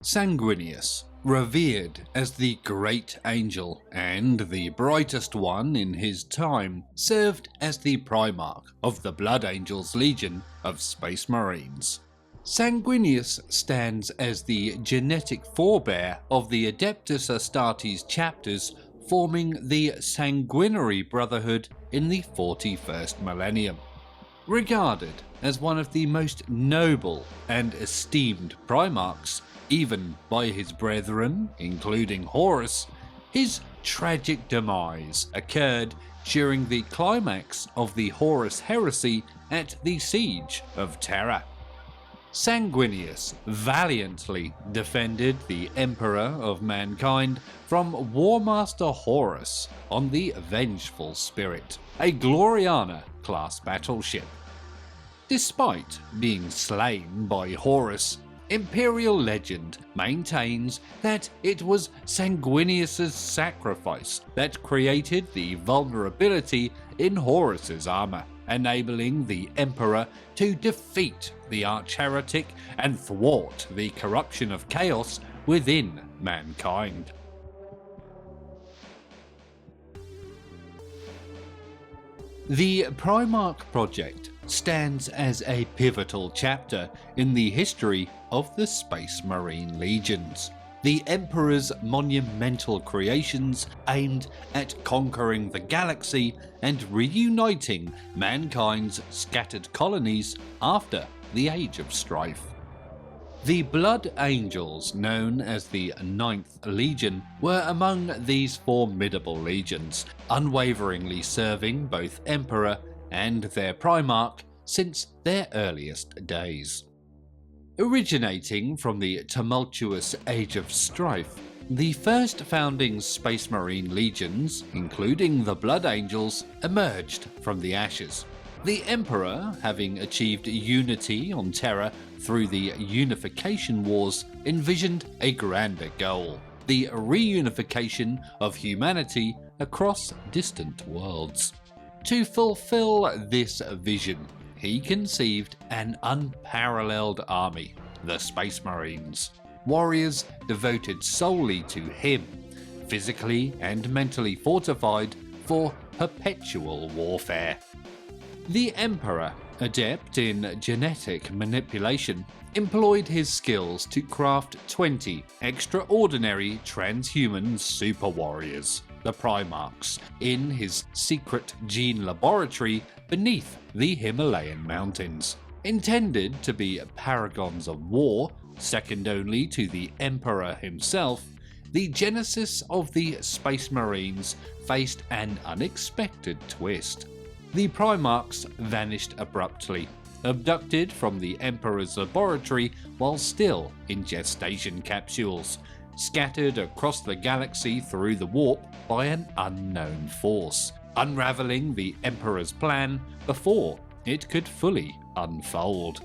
Sanguinius, revered as the Great Angel and the brightest one in his time, served as the Primarch of the Blood Angels Legion of Space Marines. Sanguinius stands as the genetic forebear of the Adeptus Astartes chapters forming the Sanguinary Brotherhood in the 41st millennium. Regarded as one of the most noble and esteemed Primarchs, even by his brethren, including Horus, his tragic demise occurred during the climax of the Horus Heresy at the Siege of Terra. Sanguinius valiantly defended the Emperor of Mankind from Warmaster Horus on the Vengeful Spirit, a Gloriana-class battleship. Despite being slain by Horus, Imperial legend maintains that it was Sanguinius' sacrifice that created the vulnerability in Horus's armor, enabling the Emperor to defeat the arch-heretic and thwart the corruption of chaos within mankind. The Primarch Project stands as a pivotal chapter in the history of the Space Marine Legions. The Emperor's monumental creations aimed at conquering the galaxy and reuniting mankind's scattered colonies after the Age of Strife. The Blood Angels, known as the 9th Legion, were among these formidable legions, unwaveringly serving both Emperor and their Primarch since their earliest days. Originating from the tumultuous Age of Strife, the first founding Space Marine legions, including the Blood Angels, emerged from the ashes. The Emperor, having achieved unity on Terra through the Unification Wars, envisioned a grander goal: the reunification of humanity across distant worlds. To fulfill this vision, he conceived an unparalleled army, the Space Marines, warriors devoted solely to him, physically and mentally fortified for perpetual warfare. The Emperor, adept in genetic manipulation, employed his skills to craft 20 extraordinary transhuman super warriors, the Primarchs, in his secret gene laboratory beneath the Himalayan mountains. Intended to be paragons of war, second only to the Emperor himself, the genesis of the Space Marines faced an unexpected twist. The Primarchs vanished abruptly, abducted from the Emperor's laboratory while still in gestation capsules, scattered across the galaxy through the warp by an unknown force, unraveling the Emperor's plan before it could fully unfold.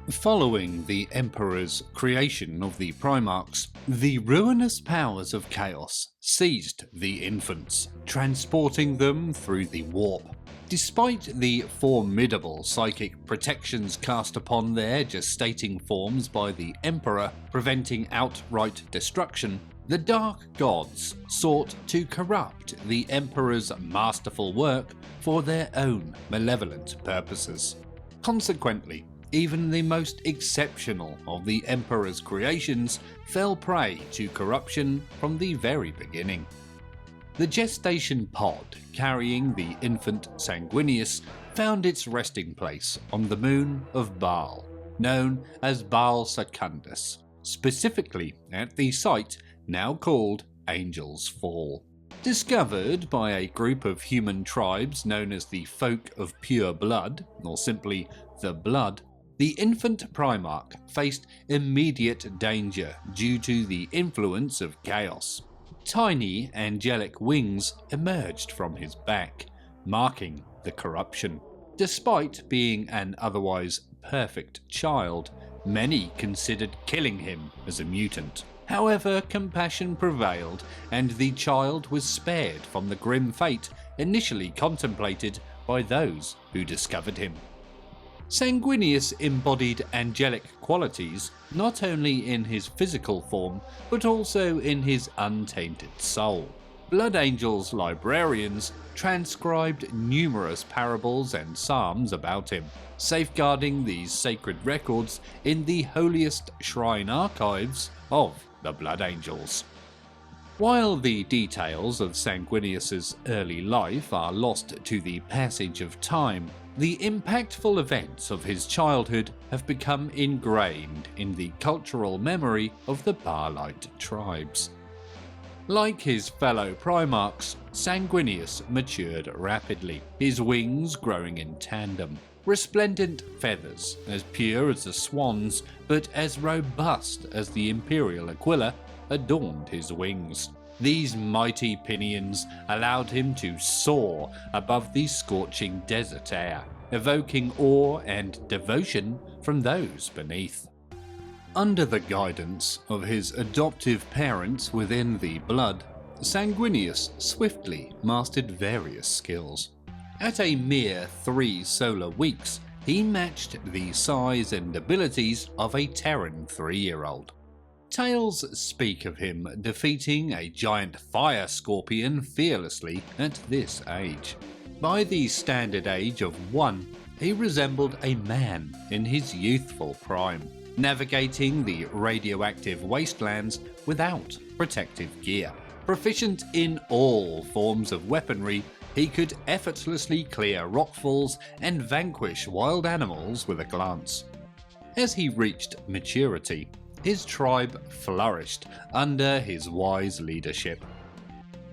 Following the Emperor's creation of the Primarchs, the ruinous powers of chaos seized the infants, transporting them through the warp. Despite the formidable psychic protections cast upon their gestating forms by the Emperor, preventing outright destruction, the Dark Gods sought to corrupt the Emperor's masterful work for their own malevolent purposes. Consequently, even the most exceptional of the Emperor's creations fell prey to corruption from the very beginning. The gestation pod carrying the infant Sanguinius found its resting place on the moon of Baal, known as Baal Secundus, specifically at the site now called Angel's Fall. Discovered by a group of human tribes known as the Folk of Pure Blood, or simply the Blood, the infant Primarch faced immediate danger due to the influence of chaos. Tiny angelic wings emerged from his back, marking the corruption. Despite being an otherwise perfect child, many considered killing him as a mutant. However, compassion prevailed and the child was spared from the grim fate initially contemplated by those who discovered him. Sanguinius embodied angelic qualities not only in his physical form, but also in his untainted soul. Blood Angel's librarians transcribed numerous parables and psalms about him, safeguarding these sacred records in the holiest shrine archives of the Blood Angels. While the details of Sanguinius's early life are lost to the passage of time, the impactful events of his childhood have become ingrained in the cultural memory of the Baalite tribes. Like his fellow Primarchs, Sanguinius matured rapidly, his wings growing in tandem. Resplendent feathers, as pure as the swan's, but as robust as the Imperial Aquila, adorned his wings. These mighty pinions allowed him to soar above the scorching desert air, evoking awe and devotion from those beneath. Under the guidance of his adoptive parents within the blood, Sanguinius swiftly mastered various skills. At a mere 3 solar weeks, he matched the size and abilities of a Terran 3-year-old. Tales speak of him defeating a giant fire scorpion fearlessly at this age. By the standard age of 1, he resembled a man in his youthful prime, navigating the radioactive wastelands without protective gear. Proficient in all forms of weaponry, he could effortlessly clear rockfalls and vanquish wild animals with a glance. As he reached maturity, his tribe flourished under his wise leadership.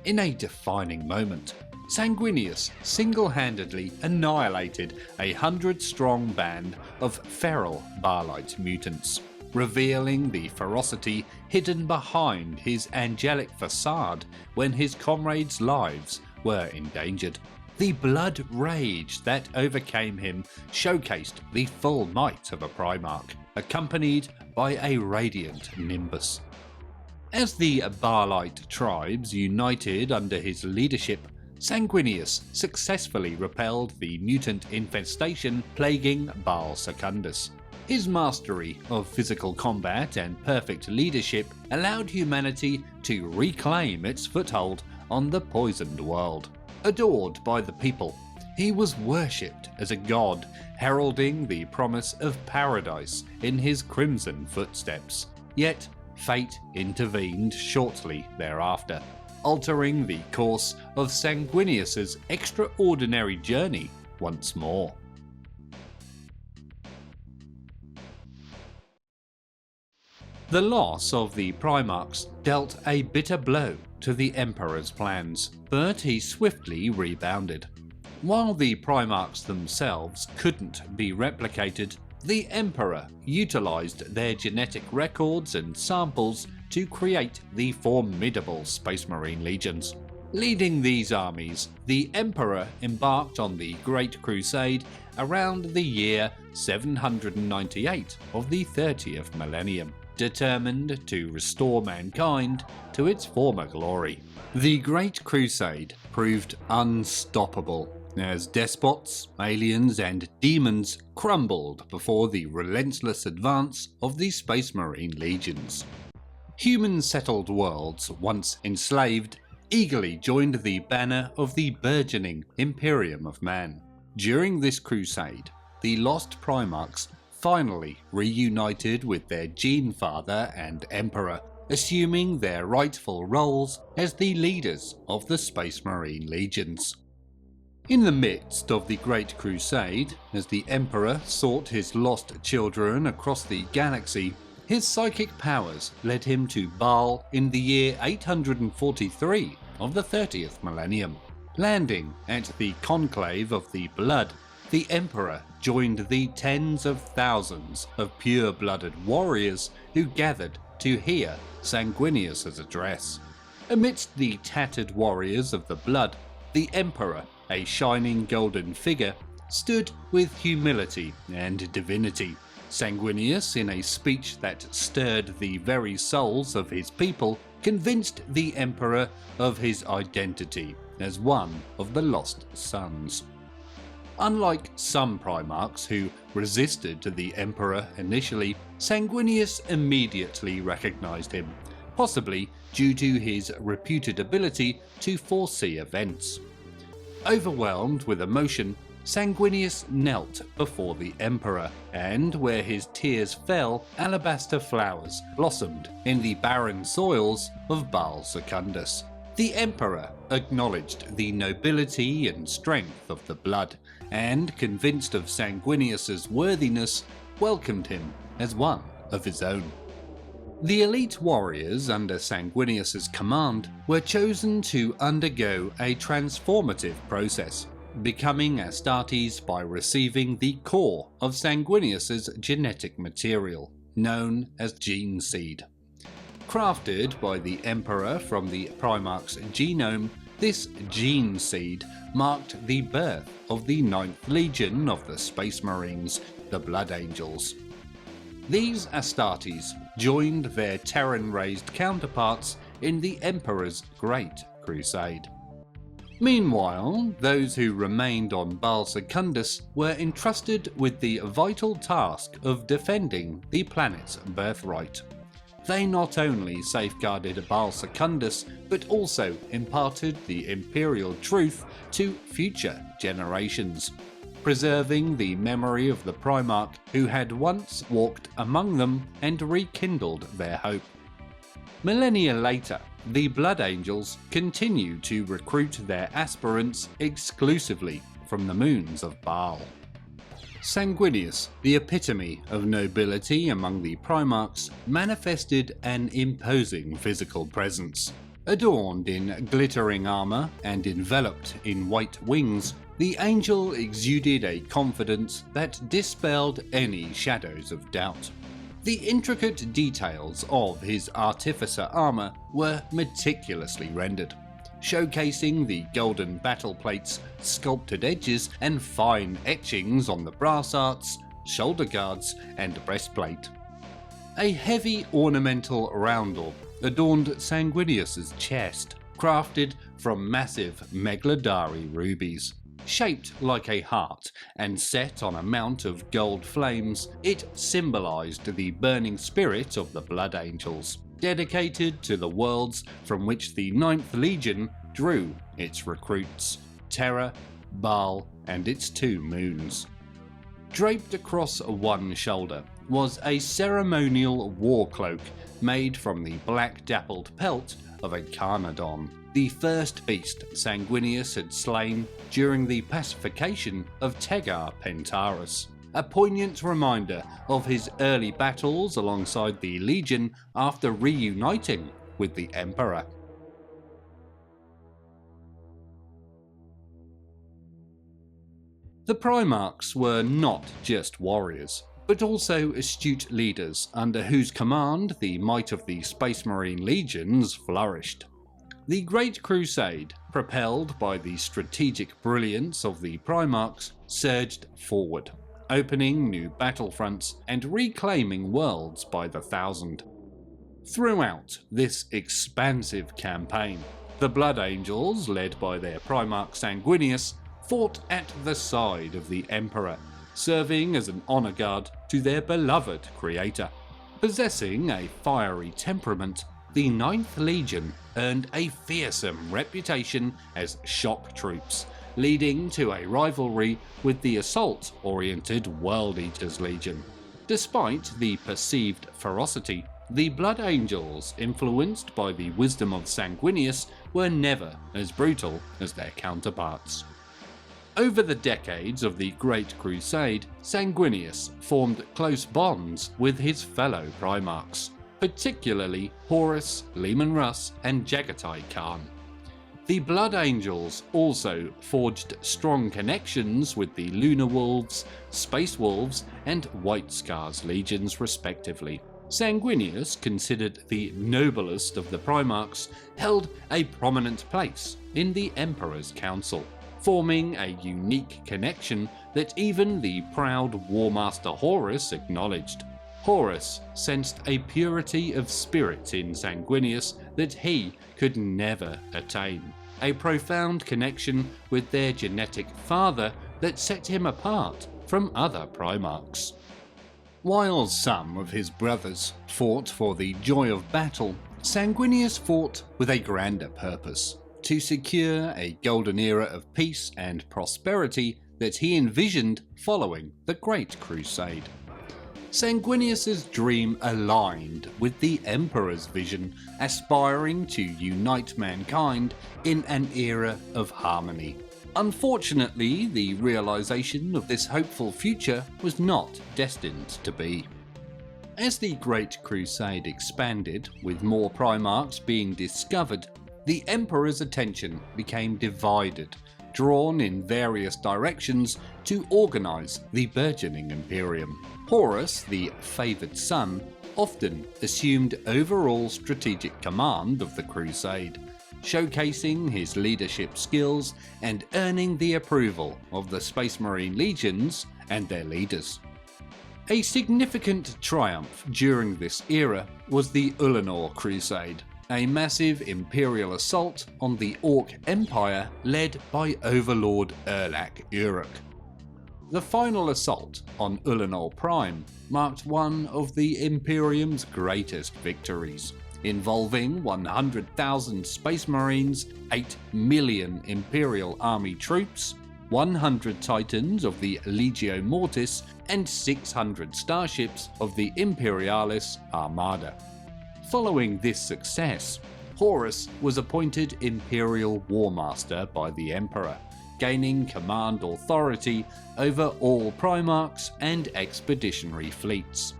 In a defining moment, Sanguinius single-handedly annihilated a 100-strong band of feral Baalite mutants, revealing the ferocity hidden behind his angelic facade when his comrades' lives were endangered. The blood rage that overcame him showcased the full might of a Primarch, accompanied by a radiant nimbus. As the Baalite tribes united under his leadership, Sanguinius successfully repelled the mutant infestation plaguing Baal Secundus. His mastery of physical combat and perfect leadership allowed humanity to reclaim its foothold on the poisoned world. Adored by the people, he was worshipped as a god, heralding the promise of paradise in his crimson footsteps. Yet, fate intervened shortly thereafter, altering the course of Sanguinius's extraordinary journey once more. The loss of the Primarchs dealt a bitter blow to the Emperor's plans, but he swiftly rebounded. While the Primarchs themselves couldn't be replicated, the Emperor utilized their genetic records and samples to create the formidable Space Marine legions. Leading these armies, the Emperor embarked on the Great Crusade around the year 798 of the 30th millennium, determined to restore mankind to its former glory. The Great Crusade proved unstoppable as despots, aliens, and demons crumbled before the relentless advance of the Space Marine legions. Human-settled worlds, once enslaved, eagerly joined the banner of the burgeoning Imperium of Man. During this crusade, the lost Primarchs finally reunited with their gene father and Emperor, assuming their rightful roles as the leaders of the Space Marine legions. In the midst of the Great Crusade, as the Emperor sought his lost children across the galaxy, his psychic powers led him to Baal in the year 843 of the 30th millennium. Landing at the Conclave of the Blood, the Emperor joined the tens of thousands of pure-blooded warriors who gathered to hear Sanguinius's address. Amidst the tattered warriors of the Blood, the Emperor, a shining golden figure, stood with humility and divinity. Sanguinius, in a speech that stirred the very souls of his people, convinced the Emperor of his identity as one of the lost sons. Unlike some Primarchs who resisted the Emperor initially, Sanguinius immediately recognised him, possibly due to his reputed ability to foresee events. Overwhelmed with emotion, Sanguinius knelt before the Emperor, and where his tears fell, alabaster flowers blossomed in the barren soils of Baal Secundus. The Emperor acknowledged the nobility and strength of the blood, and, convinced of Sanguinius's worthiness, welcomed him as one of his own. The elite warriors under Sanguinius's command were chosen to undergo a transformative process, becoming Astartes by receiving the core of Sanguinius's genetic material, known as gene seed. Crafted by the Emperor from the Primarch's genome, this gene seed marked the birth of the 9th Legion of the Space Marines, the Blood Angels. These Astartes joined their Terran-raised counterparts in the Emperor's Great Crusade. Meanwhile, those who remained on Baal Secundus were entrusted with the vital task of defending the planet's birthright. They not only safeguarded Baal Secundus, but also imparted the imperial truth to future generations, preserving the memory of the Primarch who had once walked among them and rekindled their hope. Millennia later, the Blood Angels continue to recruit their aspirants exclusively from the moons of Baal. Sanguinius, the epitome of nobility among the Primarchs, manifested an imposing physical presence. Adorned in glittering armour and enveloped in white wings, the angel exuded a confidence that dispelled any shadows of doubt. The intricate details of his artificer armour were meticulously rendered, showcasing the golden battle plates, sculpted edges, and fine etchings on the brass arts, shoulder guards, and breastplate. A heavy ornamental roundel adorned Sanguinius's chest, crafted from massive Megalodari rubies. Shaped like a heart and set on a mount of gold flames, it symbolized the burning spirit of the Blood Angels, dedicated to the worlds from which the 9th Legion drew its recruits, Terra, Baal, and its 2 moons. Draped across one shoulder was a ceremonial war cloak made from the black dappled pelt of a Carnodon, the first beast Sanguinius had slain during the pacification of Tegar Pentarus, a poignant reminder of his early battles alongside the Legion after reuniting with the Emperor. The Primarchs were not just warriors, but also astute leaders under whose command the might of the Space Marine legions flourished. The Great Crusade, propelled by the strategic brilliance of the Primarchs, surged forward, opening new battlefronts and reclaiming worlds by the thousand. Throughout this expansive campaign, the Blood Angels, led by their Primarch Sanguinius, fought at the side of the Emperor, serving as an honour guard to their beloved creator. Possessing a fiery temperament, the 9th Legion earned a fearsome reputation as shock troops, leading to a rivalry with the assault-oriented World Eaters Legion. Despite the perceived ferocity, the Blood Angels, influenced by the wisdom of Sanguinius, were never as brutal as their counterparts. Over the decades of the Great Crusade, Sanguinius formed close bonds with his fellow Primarchs, particularly Horus, Leman Russ, and Jagatai Khan. The Blood Angels also forged strong connections with the Lunar Wolves, Space Wolves, and White Scars legions respectively. Sanguinius, considered the noblest of the Primarchs, held a prominent place in the Emperor's Council, forming a unique connection that even the proud Warmaster Horus acknowledged. Horus sensed a purity of spirit in Sanguinius that he could never attain, a profound connection with their genetic father that set him apart from other Primarchs. While some of his brothers fought for the joy of battle, Sanguinius fought with a grander purpose: to secure a golden era of peace and prosperity that he envisioned following the Great Crusade. Sanguinius's dream aligned with the Emperor's vision, aspiring to unite mankind in an era of harmony. Unfortunately, the realization of this hopeful future was not destined to be. As the Great Crusade expanded, with more Primarchs being discovered, the Emperor's attention became divided, drawn in various directions to organise the burgeoning Imperium. Horus, the favoured son, often assumed overall strategic command of the Crusade, showcasing his leadership skills and earning the approval of the Space Marine legions and their leaders. A significant triumph during this era was the Ullanor Crusade, a massive imperial assault on the Orc Empire led by Overlord Erlak Uruk. The final assault on Ullanor Prime marked one of the Imperium's greatest victories, involving 100,000 Space Marines, 8 million Imperial Army troops, 100 Titans of the Legio Mortis, and 600 starships of the Imperialis Armada. Following this success, Horus was appointed Imperial Warmaster by the Emperor, gaining command authority over all Primarchs and expeditionary fleets.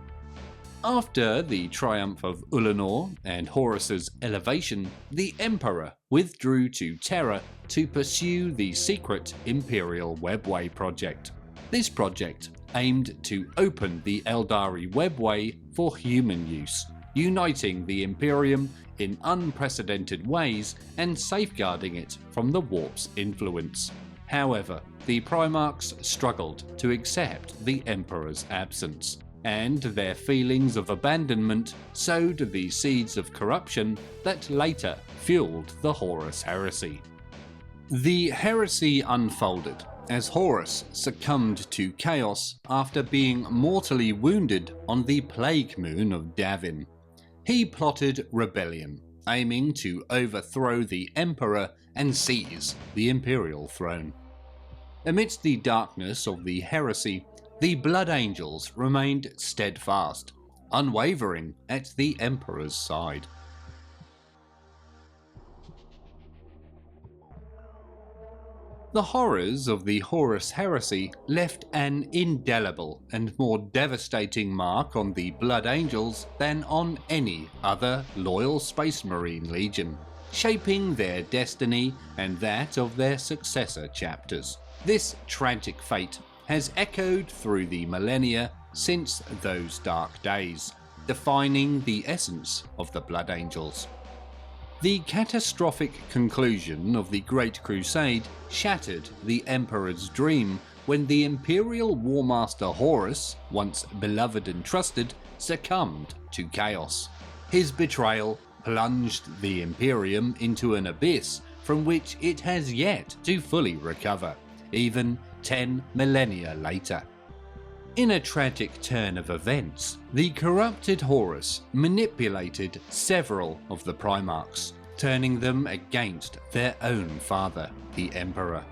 After the triumph of Ullanor and Horus's elevation, the Emperor withdrew to Terra to pursue the secret Imperial Webway project. This project aimed to open the Eldari Webway for human use, uniting the Imperium in unprecedented ways and safeguarding it from the warp's influence. However, the Primarchs struggled to accept the Emperor's absence, and their feelings of abandonment sowed the seeds of corruption that later fueled the Horus Heresy. The heresy unfolded as Horus succumbed to chaos after being mortally wounded on the plague moon of Davin. He plotted rebellion, aiming to overthrow the Emperor and seize the Imperial throne. Amidst the darkness of the heresy, the Blood Angels remained steadfast, unwavering at the Emperor's side. The horrors of the Horus Heresy left an indelible and more devastating mark on the Blood Angels than on any other loyal Space Marine legion, shaping their destiny and that of their successor chapters. This tragic fate has echoed through the millennia since those dark days, defining the essence of the Blood Angels. The catastrophic conclusion of the Great Crusade shattered the Emperor's dream when the Imperial Warmaster Horus, once beloved and trusted, succumbed to chaos. His betrayal plunged the Imperium into an abyss from which it has yet to fully recover, even 10 millennia later. In a tragic turn of events, the corrupted Horus manipulated several of the Primarchs, turning them against their own father, the Emperor.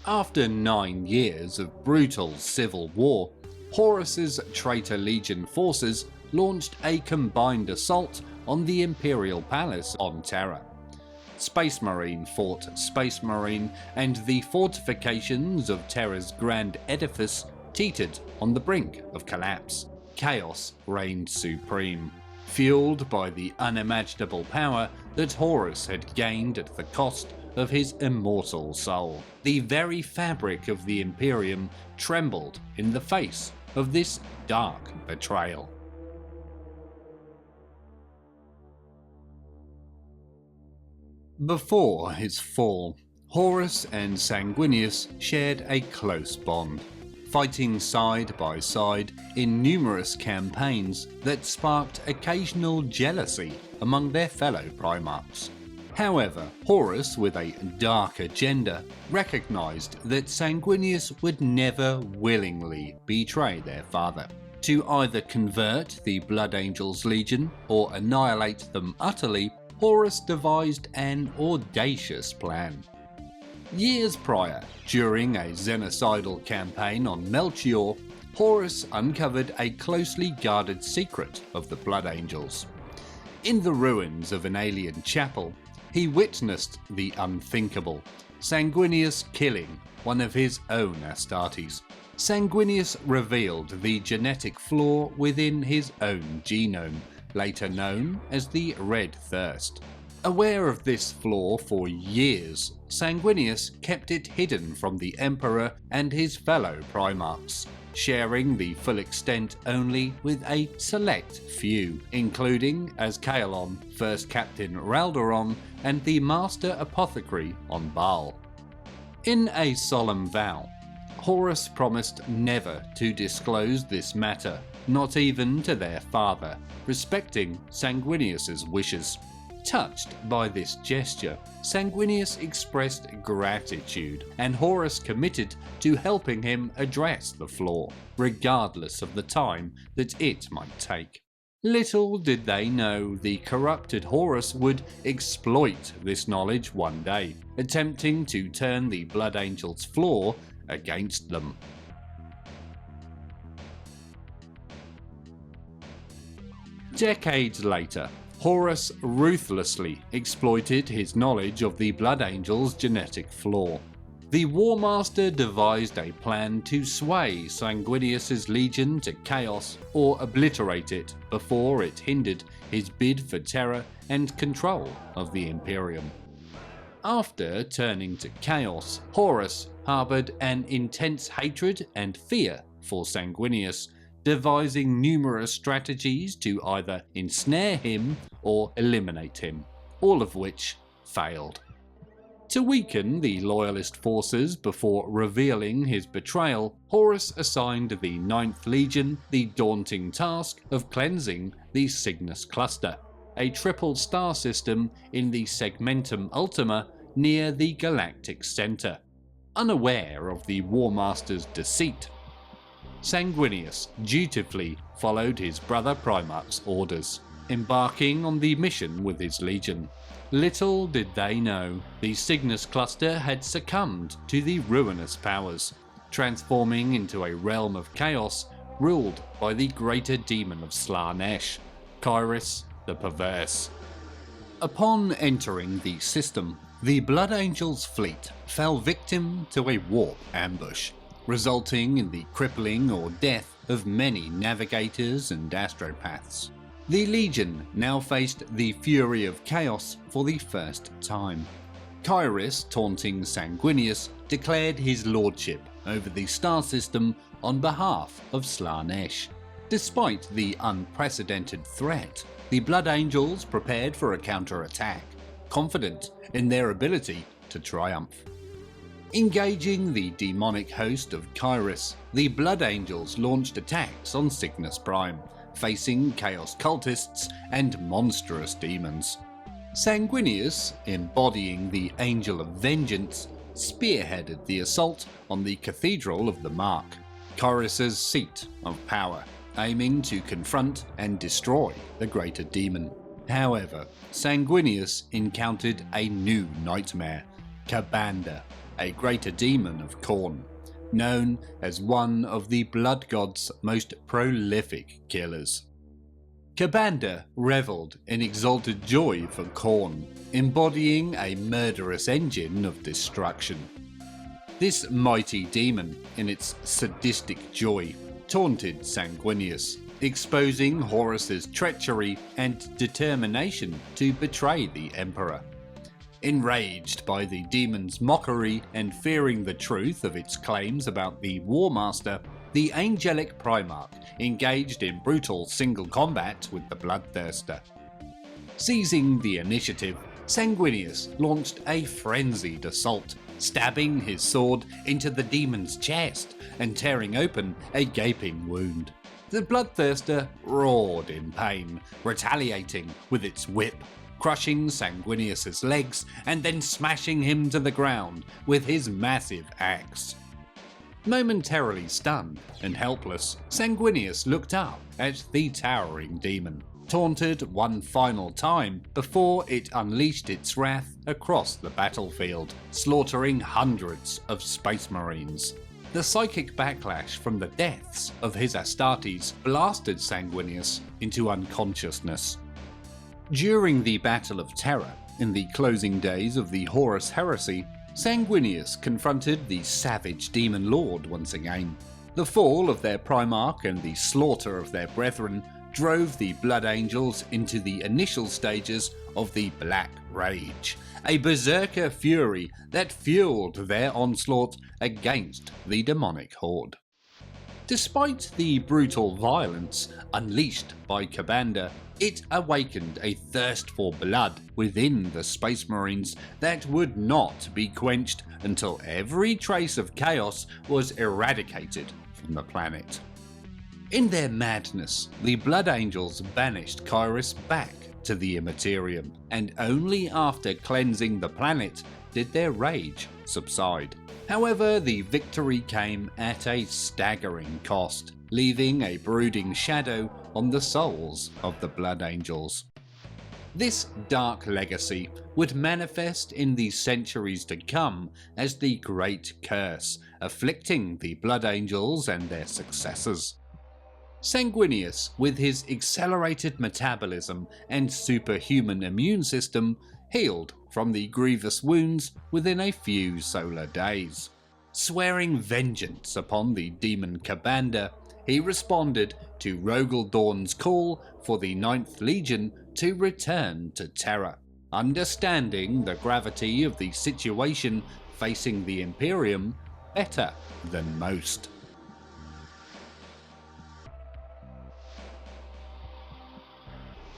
After 9 years of brutal civil war, Horus's traitor legion forces launched a combined assault on the Imperial Palace on Terra. Space Marine fought Space Marine, and the fortifications of Terra's grand edifice teetered on the brink of collapse. Chaos reigned supreme, fueled by the unimaginable power that Horus had gained at the cost of his immortal soul. The very fabric of the Imperium trembled in the face of this dark betrayal. Before his fall, Horus and Sanguinius shared a close bond, fighting side by side in numerous campaigns that sparked occasional jealousy among their fellow Primarchs. However, Horus, with a dark agenda, recognised that Sanguinius would never willingly betray their father. To either convert the Blood Angels Legion or annihilate them utterly, Horus devised an audacious plan. Years prior, during a genocidal campaign on Melchior, Horus uncovered a closely guarded secret of the Blood Angels. In the ruins of an alien chapel, he witnessed the unthinkable, Sanguinius killing one of his own Astartes. Sanguinius revealed the genetic flaw within his own genome, later known as the Red Thirst. Aware of this flaw for years, Sanguinius kept it hidden from the Emperor and his fellow Primarchs, sharing the full extent only with a select few, including Azkaelon, First Captain Raldoron, and the Master Apothecary on Baal. In a solemn vow, Horus promised never to disclose this matter, not even to their father, respecting Sanguinius's wishes. Touched by this gesture, Sanguinius expressed gratitude, and Horus committed to helping him address the flaw, regardless of the time that it might take. Little did they know the corrupted Horus would exploit this knowledge one day, attempting to turn the Blood Angels' flaw against them. Decades later, Horus ruthlessly exploited his knowledge of the Blood Angels' genetic flaw. The Warmaster devised a plan to sway Sanguinius' legion to chaos or obliterate it before it hindered his bid for terror and control of the Imperium. After turning to chaos, Horus harboured an intense hatred and fear for Sanguinius, devising numerous strategies to either ensnare him or eliminate him, all of which failed. To weaken the loyalist forces before revealing his betrayal, Horus assigned the 9th Legion the daunting task of cleansing the Cygnus Cluster, a triple star system in the Segmentum Ultima near the galactic center. Unaware of the Warmaster's deceit, Sanguinius dutifully followed his brother Primarch's orders, embarking on the mission with his legion. Little did they know, the Cygnus cluster had succumbed to the ruinous powers, transforming into a realm of chaos ruled by the greater demon of Slaanesh, Kyrus the Perverse. Upon entering the system, the Blood Angels' fleet fell victim to a warp ambush, resulting in the crippling or death of many navigators and astropaths. The Legion now faced the fury of chaos for the first time. Kyrus, taunting Sanguinius, declared his lordship over the star system on behalf of Slaanesh. Despite the unprecedented threat, the Blood Angels prepared for a counterattack, confident in their ability to triumph. Engaging the demonic host of Kyrus, the Blood Angels launched attacks on Cygnus Prime, facing chaos cultists and monstrous demons. Sanguinius, embodying the Angel of Vengeance, spearheaded the assault on the Cathedral of the Mark, Kyrus' seat of power, aiming to confront and destroy the greater demon. However, Sanguinius encountered a new nightmare, Ka'Bandha, a greater demon of Khorne, known as one of the Blood God's most prolific killers. Ka'Bandha revelled in exalted joy for Khorne, embodying a murderous engine of destruction. This mighty demon, in its sadistic joy, taunted Sanguinius, exposing Horus's treachery and determination to betray the Emperor. Enraged by the demon's mockery and fearing the truth of its claims about the Warmaster, the angelic Primarch engaged in brutal single combat with the Bloodthirster. Seizing the initiative, Sanguinius launched a frenzied assault, stabbing his sword into the demon's chest and tearing open a gaping wound. The Bloodthirster roared in pain, retaliating with its whip, crushing Sanguinius' legs and then smashing him to the ground with his massive axe. Momentarily stunned and helpless, Sanguinius looked up at the towering demon, taunted one final time before it unleashed its wrath across the battlefield, slaughtering hundreds of Space Marines. The psychic backlash from the deaths of his Astartes blasted Sanguinius into unconsciousness. During the Battle of Terror, in the closing days of the Horus Heresy, Sanguinius confronted the savage demon lord once again. The fall of their Primarch and the slaughter of their brethren drove the Blood Angels into the initial stages of the Black Rage, a berserker fury that fueled their onslaught against the demonic horde. Despite the brutal violence unleashed by Ka'Bandha, it awakened a thirst for blood within the Space Marines that would not be quenched until every trace of chaos was eradicated from the planet. In their madness, the Blood Angels banished Kyrus back to the Imperium, and only after cleansing the planet did their rage subside. However, the victory came at a staggering cost, leaving a brooding shadow on the souls of the Blood Angels. This dark legacy would manifest in the centuries to come as the Great Curse, afflicting the Blood Angels and their successors. Sanguinius, with his accelerated metabolism and superhuman immune system, healed from the grievous wounds within a few solar days. Swearing vengeance upon the demon Ka'Bandha, he responded to Rogel Dawn's call for the 9th Legion to return to Terra. Understanding the gravity of the situation facing the Imperium better than most.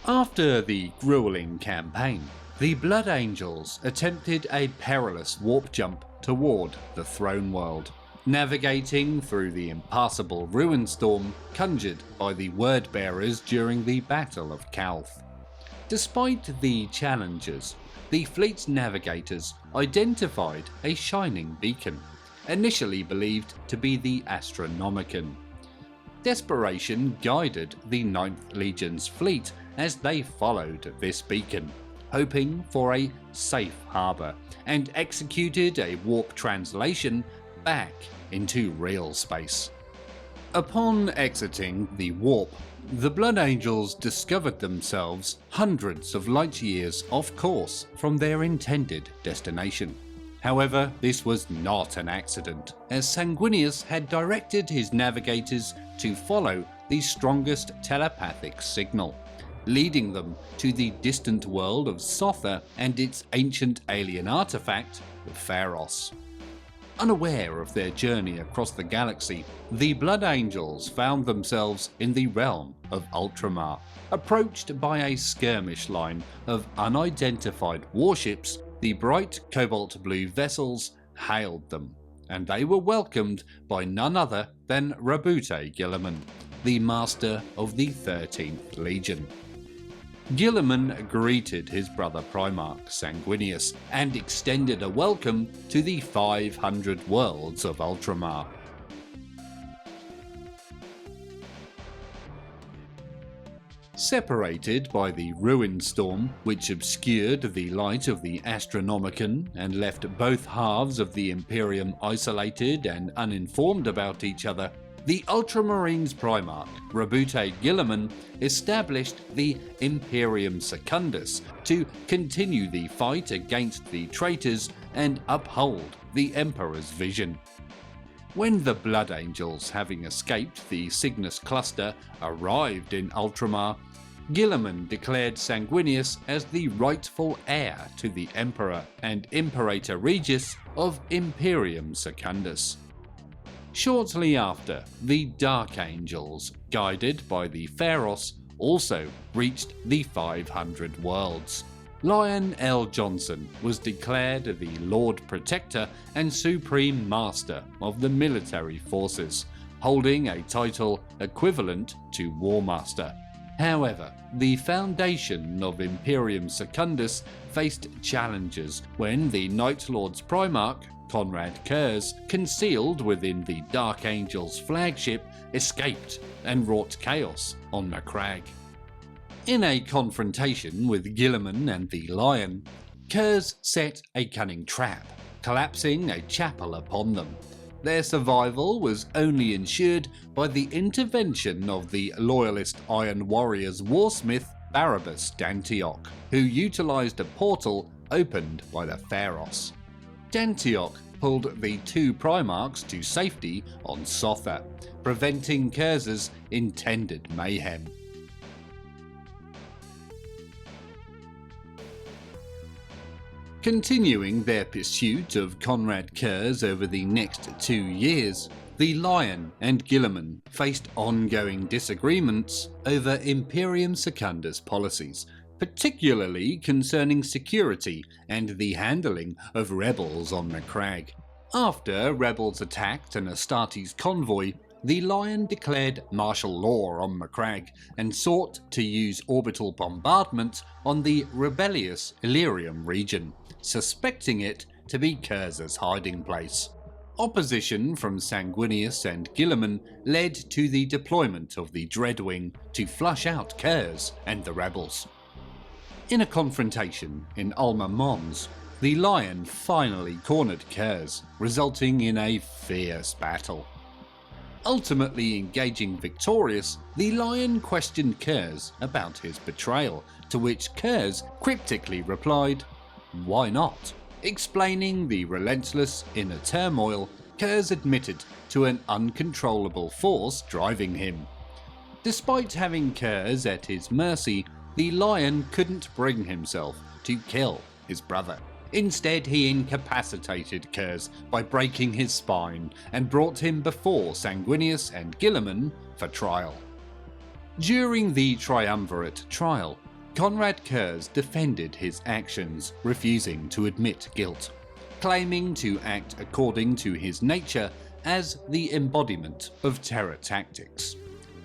After the grueling campaign, the Blood Angels attempted a perilous warp jump toward the Throne World, navigating through the impassable ruin storm conjured by the Word-bearers during the Battle of Calth. Despite the challenges, the fleet's navigators identified a shining beacon, initially believed to be the Astronomicon. Desperation guided the 9th Legion's fleet as they followed this beacon, hoping for a safe harbour, and executed a warp translation back into real space. Upon exiting the warp, the Blood Angels discovered themselves hundreds of light years off course from their intended destination. However, this was not an accident, as Sanguinius had directed his navigators to follow the strongest telepathic signal, leading them to the distant world of Sotha and its ancient alien artifact, the Pharos. Unaware of their journey across the galaxy, the Blood Angels found themselves in the realm of Ultramar. Approached by a skirmish line of unidentified warships, the bright cobalt blue vessels hailed them, and they were welcomed by none other than Rabute Guilliman, the master of the 13th Legion. Guilliman greeted his brother Primarch Sanguinius and extended a welcome to the 500 worlds of Ultramar. Separated by the ruin storm, which obscured the light of the Astronomicon and left both halves of the Imperium isolated and uninformed about each other, the Ultramarines Primarch, Rabute Guilliman, established the Imperium Secundus to continue the fight against the traitors and uphold the Emperor's vision. When the Blood Angels, having escaped the Cygnus cluster, arrived in Ultramar, Guilliman declared Sanguinius as the rightful heir to the Emperor and Imperator Regis of Imperium Secundus. Shortly after, the Dark Angels, guided by the Pharos, also reached the 500 worlds. Lion L. Johnson was declared the Lord Protector and Supreme Master of the military forces, holding a title equivalent to Warmaster. However, the foundation of Imperium Secundus faced challenges when the Night Lord's Primarch, Conrad Kurz, concealed within the Dark Angel's flagship, escaped and wrought chaos on Macragge. In a confrontation with Guilliman and the Lion, Kurz set a cunning trap, collapsing a chapel upon them. Their survival was only ensured by the intervention of the loyalist Iron Warrior's warsmith Barabbas Dantioch, who utilised a portal opened by the Pharos. Dantioch pulled the two Primarchs to safety on Sotha, preventing Kurz's intended mayhem. Continuing their pursuit of Conrad Kurz over the next 2 years, the Lion and Guilliman faced ongoing disagreements over Imperium Secundus policies, particularly concerning security and the handling of rebels on Macragge. After rebels attacked an Astartes convoy, the Lion declared martial law on Macragge and sought to use orbital bombardment on the rebellious Illyrium region, suspecting it to be Kurz's hiding place. Opposition from Sanguinius and Guilliman led to the deployment of the Dreadwing to flush out Kurz and the rebels. In a confrontation in Alma Mons, the Lion finally cornered Kurz, resulting in a fierce battle. Ultimately engaging victorious, the Lion questioned Kurz about his betrayal, to which Kurz cryptically replied, "Why not?" Explaining the relentless inner turmoil, Kurz admitted to an uncontrollable force driving him. Despite having Kurz at his mercy, the Lion couldn't bring himself to kill his brother. Instead, he incapacitated Kurz by breaking his spine and brought him before Sanguinius and Guilliman for trial. During the triumvirate trial, Conrad Kurz defended his actions, refusing to admit guilt, claiming to act according to his nature as the embodiment of terror tactics.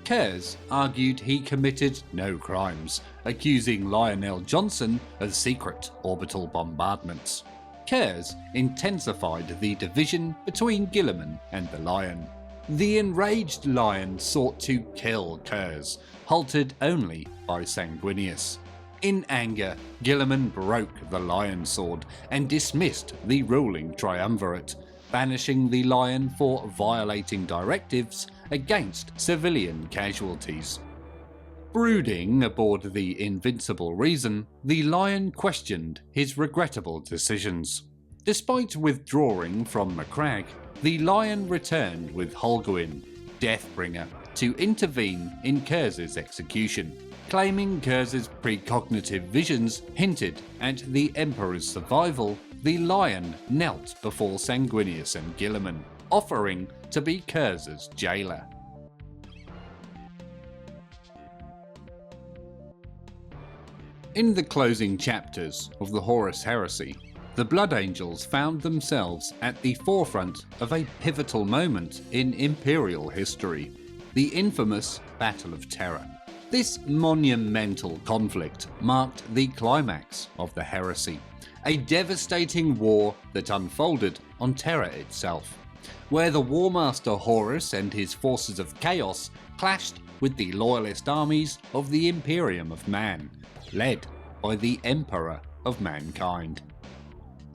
Kurz argued he committed no crimes, accusing Lionel Johnson of secret orbital bombardments. Kurz intensified the division between Guilliman and the Lion. The enraged Lion sought to kill Kurz, halted only by Sanguinius. In anger, Guilliman broke the Lion sword and dismissed the ruling triumvirate, banishing the Lion for violating directives against civilian casualties. Brooding aboard the Invincible Reason, the Lion questioned his regrettable decisions. Despite withdrawing from Macragge, the Lion returned with Holguin, Deathbringer, to intervene in Kurz's execution. Claiming Kurz's precognitive visions hinted at the Emperor's survival, the Lion knelt before Sanguinius and Guilliman, offering to be Kurz's jailer. In the closing chapters of the Horus Heresy, the Blood Angels found themselves at the forefront of a pivotal moment in Imperial history, the infamous Battle of Terra. This monumental conflict marked the climax of the heresy, a devastating war that unfolded on Terra itself, where the Warmaster Horus and his forces of chaos clashed with the loyalist armies of the Imperium of Man, led by the Emperor of Mankind.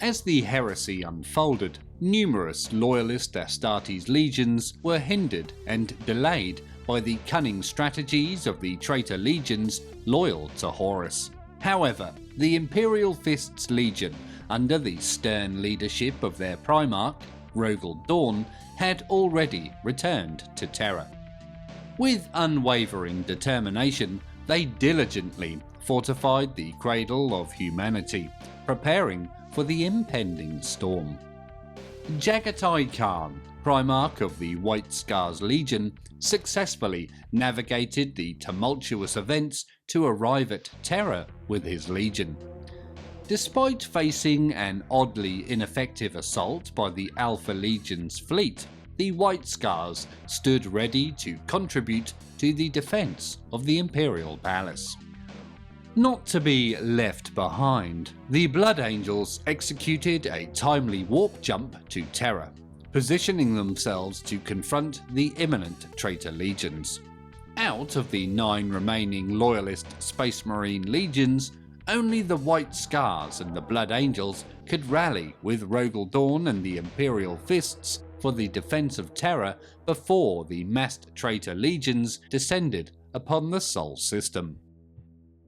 As the heresy unfolded, numerous loyalist Astartes legions were hindered and delayed by the cunning strategies of the traitor legions loyal to Horus. However, the Imperial Fist's legion, under the stern leadership of their Primarch, Rogel Dawn, had already returned to Terra. With unwavering determination, they diligently fortified the cradle of humanity, preparing for the impending storm. Jagatai Khan, Primarch of the White Scars Legion, successfully navigated the tumultuous events to arrive at Terra with his legion. Despite facing an oddly ineffective assault by the Alpha Legion's fleet, the White Scars stood ready to contribute to the defense of the Imperial Palace. Not to be left behind, the Blood Angels executed a timely warp jump to Terra, positioning themselves to confront the imminent traitor legions. Out of the 9 remaining loyalist Space Marine legions, only the White Scars and the Blood Angels could rally with Rogel Dawn and the Imperial Fists for the defense of Terra before the massed traitor legions descended upon the Sol system.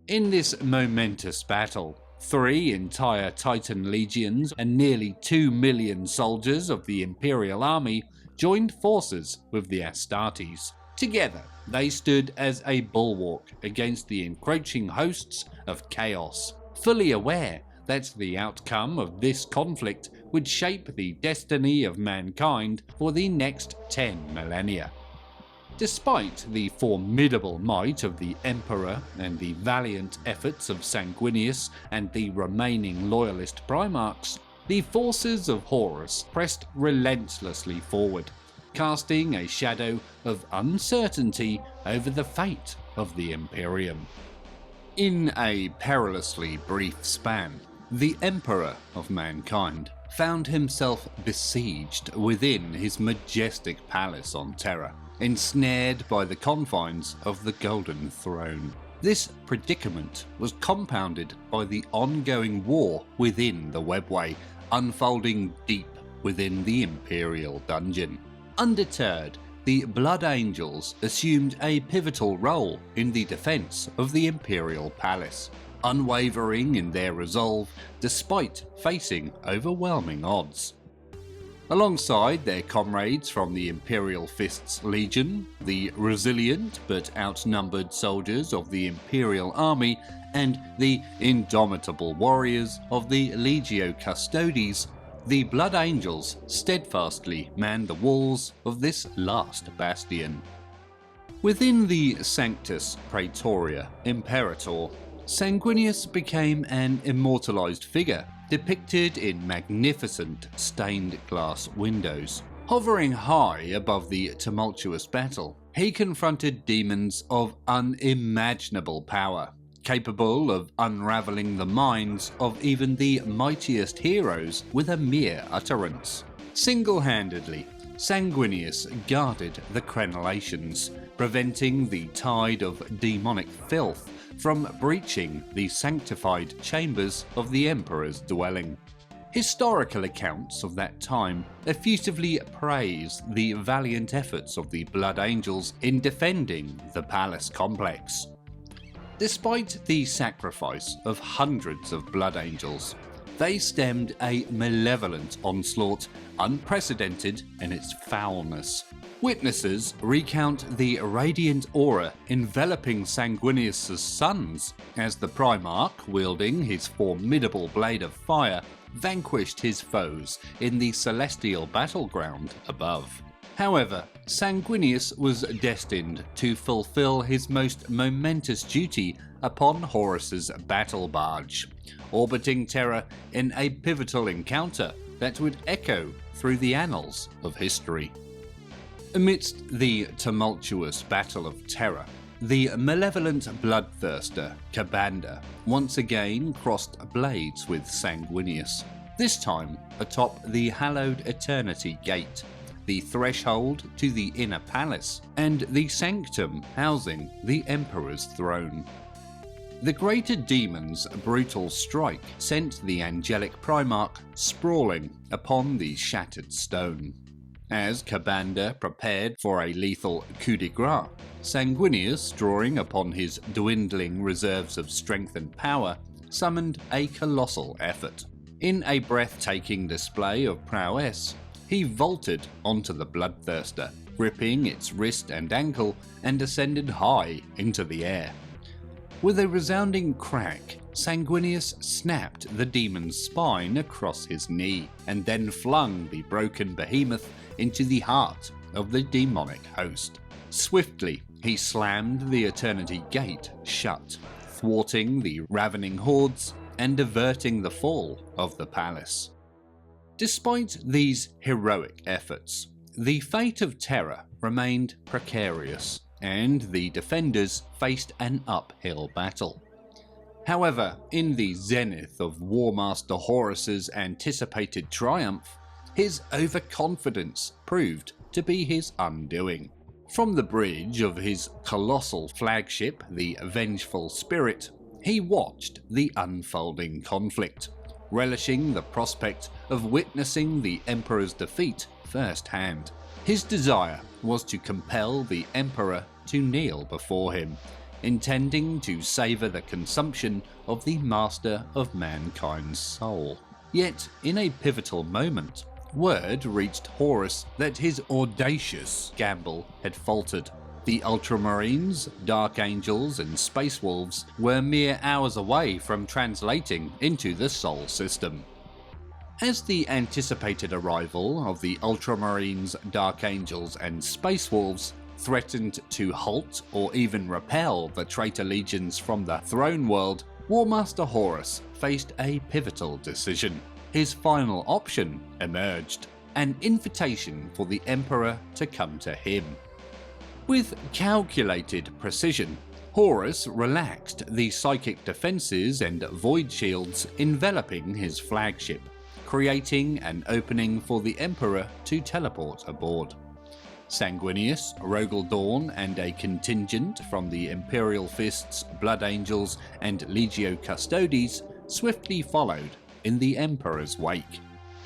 In this momentous battle, 3 entire Titan legions and nearly 2 million soldiers of the Imperial army joined forces with the Astartes. Together, they stood as a bulwark against the encroaching hosts of chaos, fully aware that the outcome of this conflict would shape the destiny of mankind for the next 10 millennia. Despite the formidable might of the Emperor and the valiant efforts of Sanguinius and the remaining loyalist Primarchs, the forces of Horus pressed relentlessly forward, casting a shadow of uncertainty over the fate of the Imperium. In a perilously brief span, the Emperor of mankind found himself besieged within his majestic palace on Terra, ensnared by the confines of the Golden Throne. This predicament was compounded by the ongoing war within the Webway, unfolding deep within the Imperial dungeon. Undeterred, the Blood Angels assumed a pivotal role in the defense of the Imperial Palace, unwavering in their resolve despite facing overwhelming odds. Alongside their comrades from the Imperial Fists Legion, the resilient but outnumbered soldiers of the Imperial Army, and the indomitable warriors of the Legio Custodes, the Blood Angels steadfastly manned the walls of this last bastion. Within the Sanctus Praetoria Imperator, Sanguinius became an immortalized figure depicted in magnificent stained glass windows. Hovering high above the tumultuous battle, he confronted demons of unimaginable power, capable of unraveling the minds of even the mightiest heroes with a mere utterance. Single-handedly, Sanguinius guarded the crenellations, preventing the tide of demonic filth from breaching the sanctified chambers of the Emperor's dwelling. Historical accounts of that time effusively praise the valiant efforts of the Blood Angels in defending the palace complex. Despite the sacrifice of hundreds of Blood Angels, they stemmed a malevolent onslaught unprecedented in its foulness. Witnesses recount the radiant aura enveloping Sanguinius' sons as the Primarch, wielding his formidable blade of fire, vanquished his foes in the celestial battleground above. However, Sanguinius was destined to fulfill his most momentous duty upon Horus's battle barge, orbiting Terra in a pivotal encounter that would echo through the annals of history. Amidst the tumultuous Battle of Terra, the malevolent bloodthirster Kabanda once again crossed blades with Sanguinius, this time atop the hallowed Eternity Gate, the threshold to the inner palace, and the sanctum housing the Emperor's throne. The greater demon's brutal strike sent the angelic Primarch sprawling upon the shattered stone. As Kabanda prepared for a lethal coup de grace, Sanguinius, drawing upon his dwindling reserves of strength and power, summoned a colossal effort. In a breathtaking display of prowess, he vaulted onto the bloodthirster, gripping its wrist and ankle, and ascended high into the air. With a resounding crack, Sanguinius snapped the demon's spine across his knee, and then flung the broken behemoth into the heart of the demonic host. Swiftly, he slammed the Eternity Gate shut, thwarting the ravening hordes and averting the fall of the palace. Despite these heroic efforts, the fate of Terra remained precarious, and the defenders faced an uphill battle. However, in the zenith of Warmaster Horus's anticipated triumph, his overconfidence proved to be his undoing. From the bridge of his colossal flagship, the Vengeful Spirit, he watched the unfolding conflict, relishing the prospect of witnessing the Emperor's defeat firsthand. His desire was to compel the Emperor to kneel before him, intending to savour the consumption of the master of mankind's soul. Yet, in a pivotal moment, word reached Horus that his audacious gamble had faltered. The Ultramarines, Dark Angels and Space Wolves were mere hours away from translating into the Sol system. As the anticipated arrival of the Ultramarines, Dark Angels and Space Wolves threatened to halt or even repel the traitor legions from the throne world, Warmaster Horus faced a pivotal decision. His final option emerged, an invitation for the Emperor to come to him. With calculated precision, Horus relaxed the psychic defences and void shields enveloping his flagship, creating an opening for the Emperor to teleport aboard. Sanguinius, Rogel Dawn, and a contingent from the Imperial Fists, Blood Angels, and Legio Custodes swiftly followed in the Emperor's wake.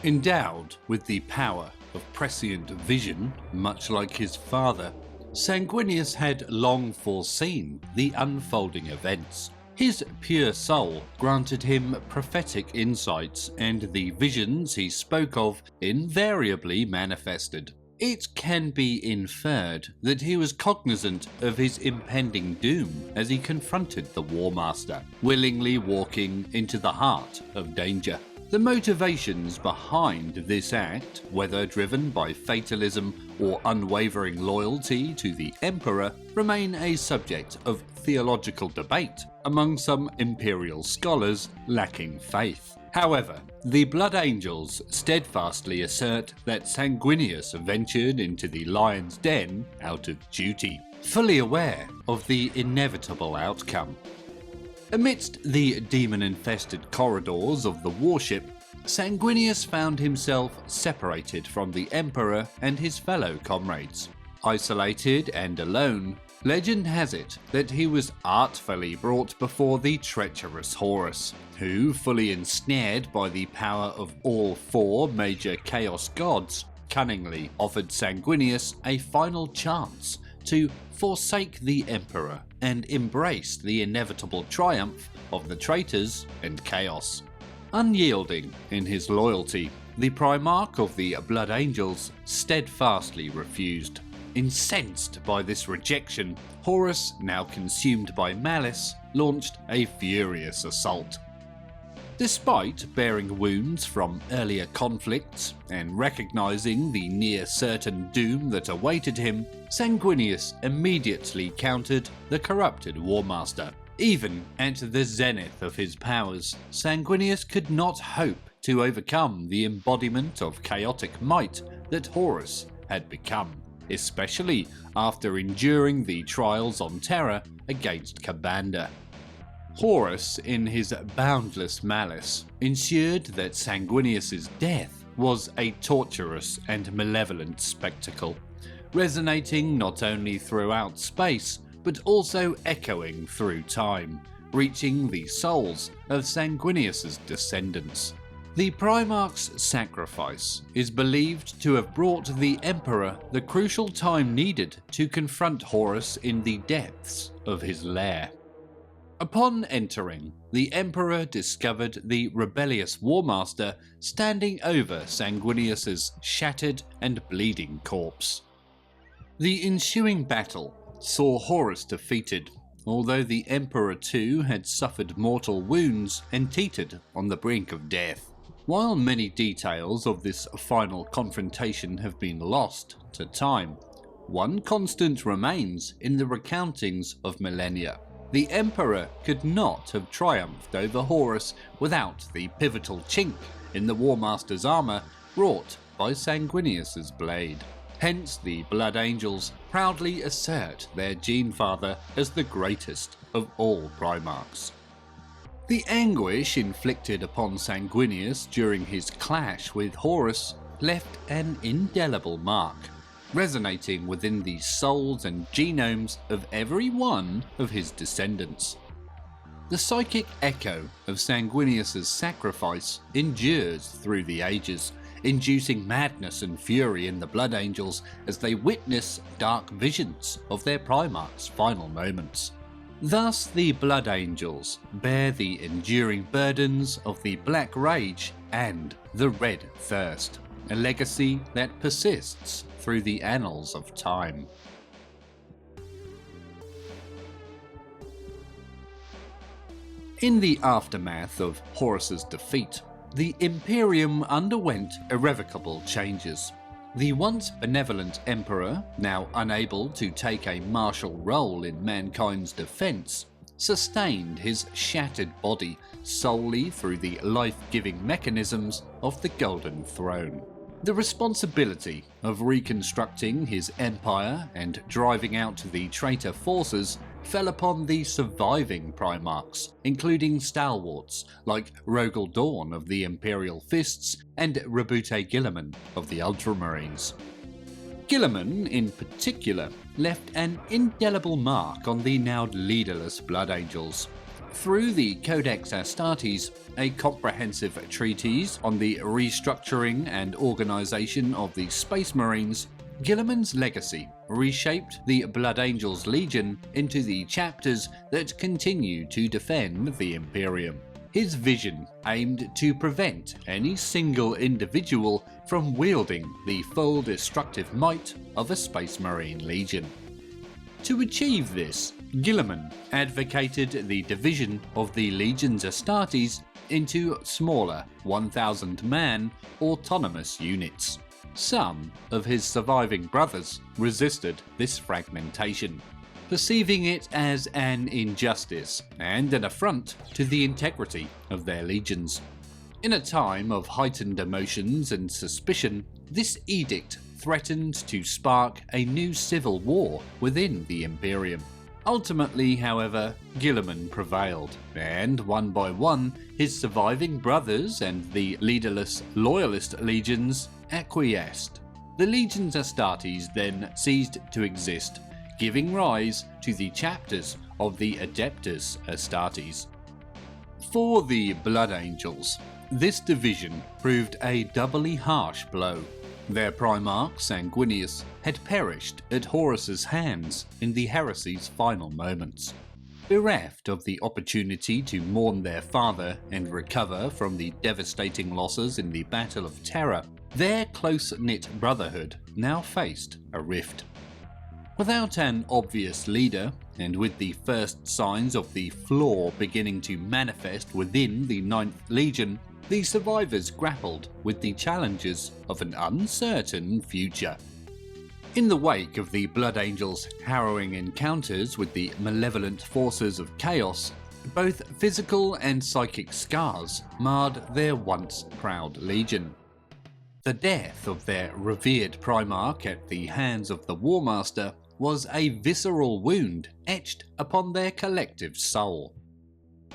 Endowed with the power of prescient vision, much like his father, Sanguinius had long foreseen the unfolding events. His pure soul granted him prophetic insights, and the visions he spoke of invariably manifested. It can be inferred that he was cognizant of his impending doom as he confronted the Warmaster, willingly walking into the heart of danger. The motivations behind this act, whether driven by fatalism or unwavering loyalty to the Emperor, remain a subject of theological debate among some Imperial scholars lacking faith. However, the Blood Angels steadfastly assert that Sanguinius ventured into the lion's den out of duty, fully aware of the inevitable outcome. Amidst the demon-infested corridors of the warship, Sanguinius found himself separated from the Emperor and his fellow comrades. Isolated and alone, legend has it that he was artfully brought before the treacherous Horus, who, fully ensnared by the power of all four major chaos gods, cunningly offered Sanguinius a final chance to forsake the Emperor and embrace the inevitable triumph of the traitors and chaos. Unyielding in his loyalty, the Primarch of the Blood Angels steadfastly refused. Incensed by this rejection, Horus, now consumed by malice, launched a furious assault. Despite bearing wounds from earlier conflicts and recognizing the near-certain doom that awaited him, Sanguinius immediately countered the corrupted Warmaster. Even at the zenith of his powers, Sanguinius could not hope to overcome the embodiment of chaotic might that Horus had become, especially after enduring the trials on Terra against Commander. Horus, in his boundless malice, ensured that Sanguinius's death was a torturous and malevolent spectacle, resonating not only throughout space, but also echoing through time, reaching the souls of Sanguinius's descendants. The Primarch's sacrifice is believed to have brought the Emperor the crucial time needed to confront Horus in the depths of his lair. Upon entering, the Emperor discovered the rebellious Warmaster standing over Sanguinius's shattered and bleeding corpse. The ensuing battle saw Horus defeated, although the Emperor too had suffered mortal wounds and teetered on the brink of death. While many details of this final confrontation have been lost to time, one constant remains in the recountings of millennia. The Emperor could not have triumphed over Horus without the pivotal chink in the Warmaster's armour wrought by Sanguinius's blade. Hence the Blood Angels proudly assert their gene-father as the greatest of all Primarchs. The anguish inflicted upon Sanguinius during his clash with Horus left an indelible mark, resonating within the souls and genomes of every one of his descendants. The psychic echo of Sanguinius' sacrifice endures through the ages, inducing madness and fury in the Blood Angels as they witness dark visions of their Primarch's final moments. Thus the Blood Angels bear the enduring burdens of the Black Rage and the Red Thirst, a legacy that persists through the annals of time. In the aftermath of Horus's defeat, the Imperium underwent irrevocable changes. The once benevolent emperor, now unable to take a martial role in mankind's defense, sustained his shattered body solely through the life-giving mechanisms of the Golden Throne. The responsibility of reconstructing his empire and driving out the traitor forces fell upon the surviving Primarchs, including stalwarts like Rogel Dawn of the Imperial Fists and Rebute Guilliman of the Ultramarines. Guilliman, in particular, left an indelible mark on the now leaderless Blood Angels. Through the Codex Astartes, a comprehensive treatise on the restructuring and organisation of the Space Marines, Guilliman's legacy reshaped the Blood Angels Legion into the chapters that continue to defend the Imperium. His vision aimed to prevent any single individual from wielding the full destructive might of a Space Marine Legion. To achieve this, Guilliman advocated the division of the Legion's Astartes into smaller 1,000-man autonomous units. Some of his surviving brothers resisted this fragmentation, perceiving it as an injustice and an affront to the integrity of their legions. In a time of heightened emotions and suspicion, this edict threatened to spark a new civil war within the Imperium. Ultimately, however, Guilliman prevailed, and one by one, his surviving brothers and the leaderless Loyalist legions acquiesced. The legions Astartes then ceased to exist, giving rise to the chapters of the Adeptus Astartes. For the Blood Angels, this division proved a doubly harsh blow. Their Primarch Sanguinius had perished at Horus's hands in the heresy's final moments. Bereft of the opportunity to mourn their father and recover from the devastating losses in the Battle of Terror, their close-knit brotherhood now faced a rift. Without an obvious leader, and with the first signs of the flaw beginning to manifest within the 9th Legion, the survivors grappled with the challenges of an uncertain future. In the wake of the Blood Angels' harrowing encounters with the malevolent forces of chaos, both physical and psychic scars marred their once proud legion. The death of their revered Primarch at the hands of the Warmaster was a visceral wound etched upon their collective soul.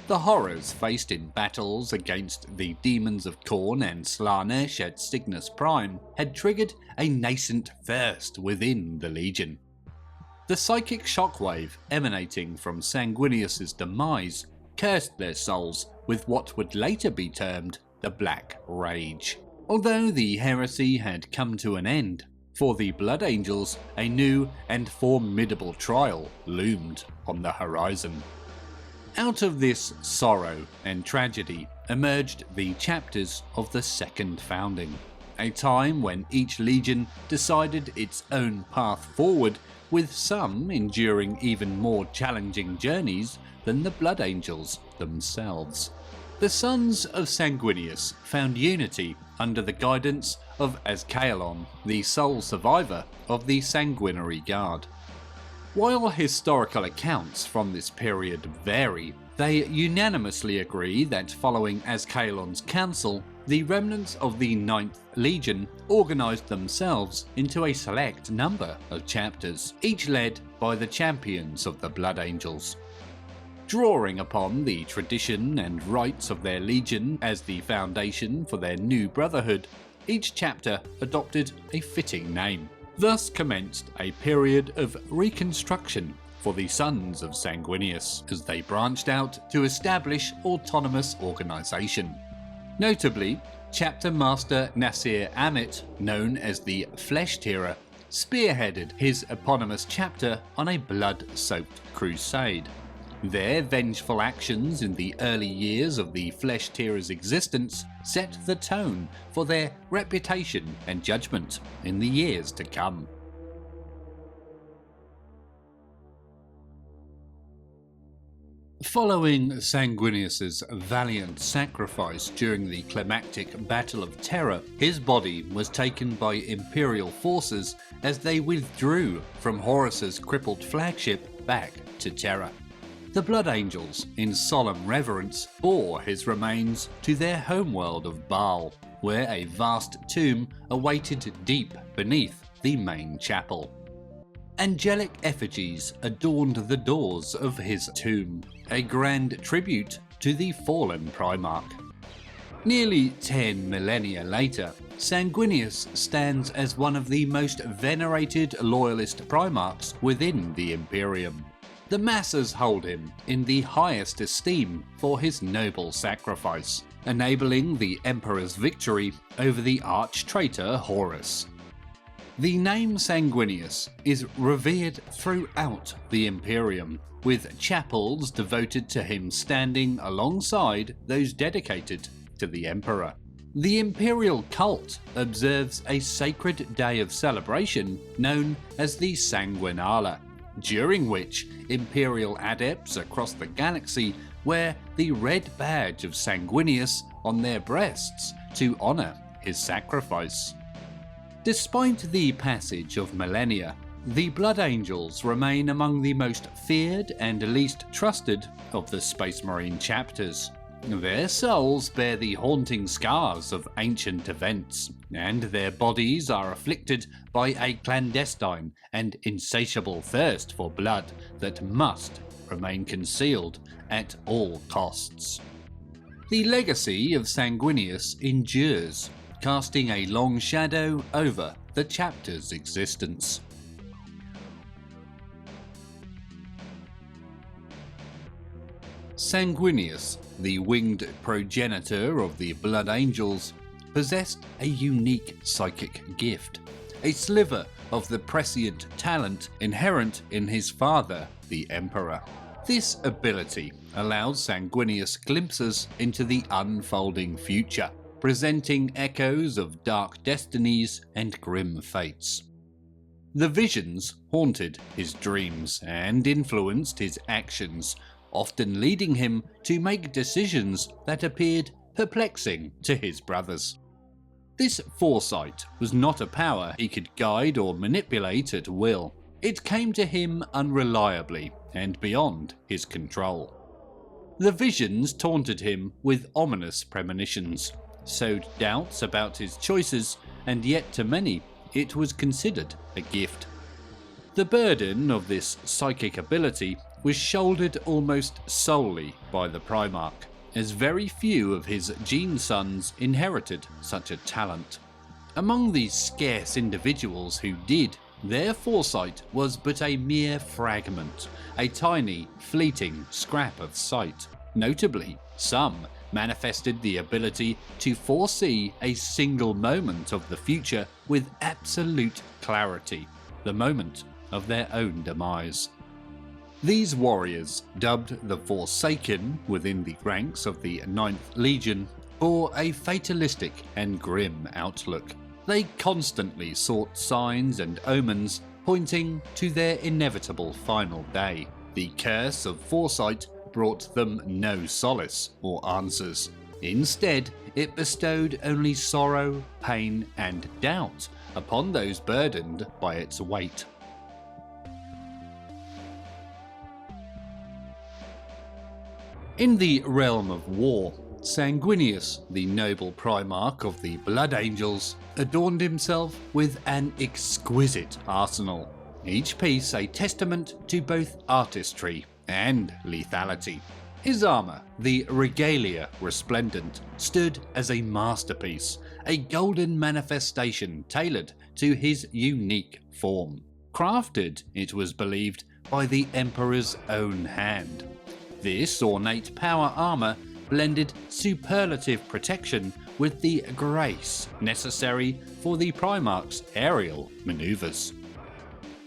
The horrors faced in battles against the demons of Khorne and Slaanesh at Cygnus Prime had triggered a nascent thirst within the Legion. The psychic shockwave emanating from Sanguinius' demise cursed their souls with what would later be termed the Black Rage. Although the heresy had come to an end, for the Blood Angels a new and formidable trial loomed on the horizon. Out of this sorrow and tragedy emerged the chapters of the Second Founding, a time when each legion decided its own path forward, with some enduring even more challenging journeys than the Blood Angels themselves. The Sons of Sanguinius found unity under the guidance of Azkaelon, the sole survivor of the Sanguinary Guard. While historical accounts from this period vary, they unanimously agree that following Azkaelon's counsel, The remnants of the 9th Legion organised themselves into a select number of chapters, each led by the champions of the Blood Angels. Drawing upon the tradition and rites of their legion as the foundation for their new brotherhood, each chapter adopted a fitting name. Thus commenced a period of reconstruction for the Sons of Sanguinius as they branched out to establish autonomous organisation. Notably, Chapter Master Nasir Amit, known as the Flesh-Tearer, spearheaded his eponymous chapter on a blood-soaked crusade. Their vengeful actions in the early years of the Flesh-Tearer's existence set the tone for their reputation and judgment in the years to come. Following Sanguinius's valiant sacrifice during the climactic Battle of Terra, his body was taken by Imperial forces as they withdrew from Horus's crippled flagship back to Terra. The Blood Angels, in solemn reverence, bore his remains to their homeworld of Baal, where a vast tomb awaited deep beneath the main chapel. Angelic effigies adorned the doors of his tomb, a grand tribute to the fallen Primarch. Nearly 10 millennia later, Sanguinius stands as one of the most venerated loyalist Primarchs within the Imperium. The masses hold him in the highest esteem for his noble sacrifice, enabling the Emperor's victory over the arch-traitor Horus. The name Sanguinius is revered throughout the Imperium, with chapels devoted to him standing alongside those dedicated to the Emperor. The Imperial cult observes a sacred day of celebration known as the Sanguinala, during which Imperial adepts across the galaxy wear the red badge of Sanguinius on their breasts to honour his sacrifice. Despite the passage of millennia, the Blood Angels remain among the most feared and least trusted of the Space Marine chapters. Their souls bear the haunting scars of ancient events, and their bodies are afflicted by a clandestine and insatiable thirst for blood that must remain concealed at all costs. The legacy of Sanguinius endures, casting a long shadow over the chapter's existence. Sanguinius, the winged progenitor of the Blood Angels, possessed a unique psychic gift, a sliver of the prescient talent inherent in his father, the Emperor. This ability allows Sanguinius glimpses into the unfolding future, presenting echoes of dark destinies and grim fates. The visions haunted his dreams and influenced his actions, often leading him to make decisions that appeared perplexing to his brothers. This foresight was not a power he could guide or manipulate at will. It came to him unreliably and beyond his control. The visions taunted him with ominous premonitions, sowed doubts about his choices, and yet to many it was considered a gift. The burden of this psychic ability was shouldered almost solely by the Primarch, as very few of his gene sons inherited such a talent. Among these scarce individuals who did, their foresight was but a mere fragment, a tiny, fleeting scrap of sight. Notably, some manifested the ability to foresee a single moment of the future with absolute clarity, the moment of their own demise. These warriors, dubbed the Forsaken within the ranks of the 9th Legion, bore a fatalistic and grim outlook. They constantly sought signs and omens pointing to their inevitable final day. The curse of foresight brought them no solace or answers. Instead, it bestowed only sorrow, pain, and doubt upon those burdened by its weight. In the realm of war, Sanguinius, the noble Primarch of the Blood Angels, adorned himself with an exquisite arsenal, each piece a testament to both artistry and lethality. His armour, the Regalia Resplendent, stood as a masterpiece, a golden manifestation tailored to his unique form. Crafted, it was believed, by the Emperor's own hand. This ornate power armour blended superlative protection with the grace necessary for the Primarch's aerial manoeuvres.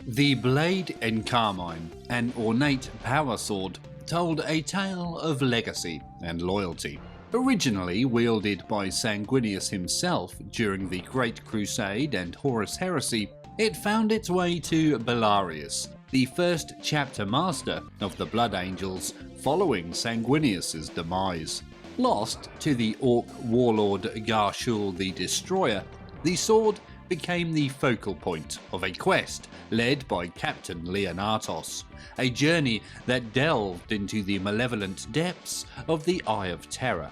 The blade in Carmine, an ornate power sword, told a tale of legacy and loyalty. Originally wielded by Sanguinius himself during the Great Crusade and Horus Heresy, it found its way to Belarius, the first chapter master of the Blood Angels following Sanguinius's demise. Lost to the Orc warlord Garshul the Destroyer, the sword became the focal point of a quest led by Captain Leonatos, a journey that delved into the malevolent depths of the Eye of Terror.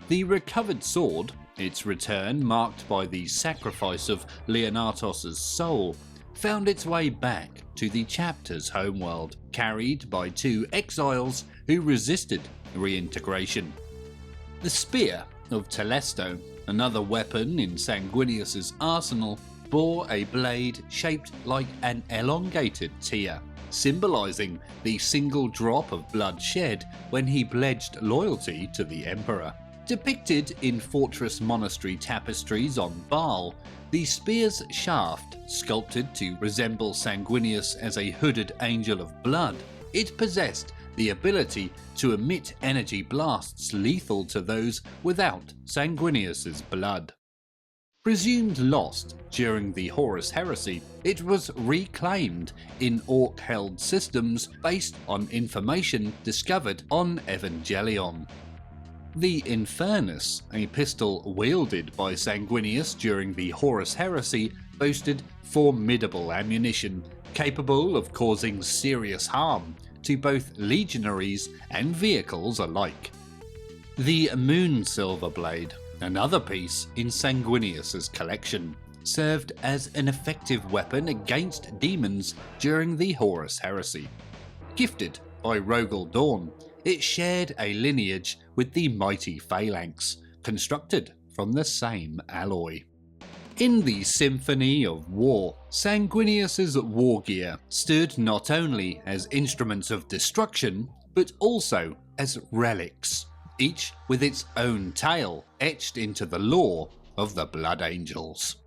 The recovered sword, its return marked by the sacrifice of Leonatos' soul, found its way back to the chapter's homeworld, carried by two exiles who resisted reintegration. The Spear of Telesto, another weapon in Sanguinius' arsenal, bore a blade shaped like an elongated tear, symbolising the single drop of blood shed when he pledged loyalty to the Emperor. Depicted in fortress monastery tapestries on Baal, the spear's shaft, sculpted to resemble Sanguinius as a hooded angel of blood, it possessed the ability to emit energy blasts lethal to those without Sanguinius' blood. Presumed lost during the Horus Heresy, it was reclaimed in Orc-held systems based on information discovered on Evangelion. The Infernus, a pistol wielded by Sanguinius during the Horus Heresy, boasted formidable ammunition capable of causing serious harm to both legionaries and vehicles alike. The Moon Silver Blade, another piece in Sanguinius' collection, served as an effective weapon against demons during the Horus Heresy. Gifted by Rogel Dawn, it shared a lineage with the mighty Phalanx, constructed from the same alloy. In the Symphony of War, Sanguinius' wargear stood not only as instruments of destruction, but also as relics, each with its own tale etched into the lore of the Blood Angels.